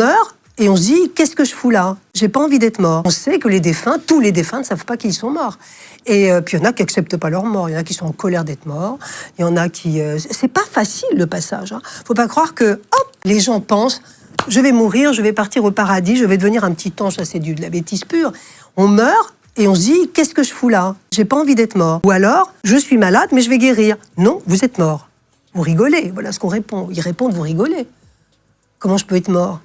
meurt et on se dit, qu'est-ce que je fous là? J'ai pas envie d'être mort. On sait que les défunts, tous les défunts ne savent pas qu'ils sont morts. Et puis il y en a qui acceptent pas leur mort, il y en a qui sont en colère d'être morts, il y en a qui... c'est pas facile le passage. Faut pas croire que, hop, les gens pensent, je vais mourir, je vais partir au paradis, je vais devenir un petit ange, ça c'est de la bêtise pure. On meurt et on se dit, qu'est-ce que je fous là? J'ai pas envie d'être mort. Ou alors, je suis malade mais je vais guérir. Non, vous êtes mort. Vous rigolez, voilà ce qu'on répond. Ils répondent, vous rigolez. Comment je peux être mort?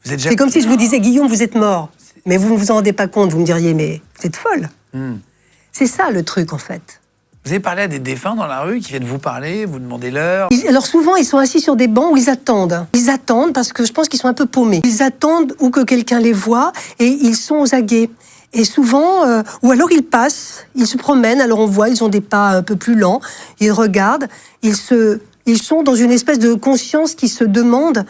C'est comme si je vous disais, Guillaume, vous êtes mort. Mais vous ne vous en rendez pas compte, vous me diriez, mais vous êtes folle. C'est ça le truc, en fait. Vous avez parlé à des défunts dans la rue qui viennent vous parler, vous demander l'heure? Alors souvent, ils sont assis sur des bancs où ils attendent. Ils attendent parce que je pense qu'ils sont un peu paumés. Ils attendent ou que quelqu'un les voit et ils sont aux aguets. Et souvent, ou alors ils passent, ils se promènent, alors on voit, ils ont des pas un peu plus lents, ils regardent, ils sont dans une espèce de conscience qui se demande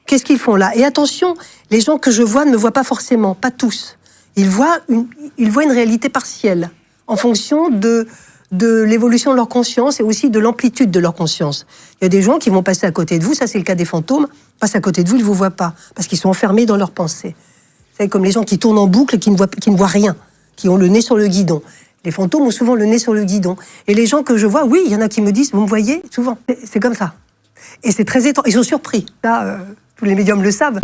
qu'est-ce qu'ils font là. Et attention, les gens que je vois ne me voient pas forcément, pas tous. Ils voient une réalité partielle, en fonction de l'évolution de leur conscience et aussi de l'amplitude de leur conscience. Il y a des gens qui vont passer à côté de vous, ça c'est le cas des fantômes, passent à côté de vous, ils ne vous voient pas, parce qu'ils sont enfermés dans leurs pensées. C'est comme les gens qui tournent en boucle et qui ne voient rien, qui ont le nez sur le guidon. Les fantômes ont souvent le nez sur le guidon. Et les gens que je vois, oui, il y en a qui me disent, vous me voyez, souvent. C'est comme ça. Et c'est très étonnant. Ils sont surpris. Là, tous les médiums le savent.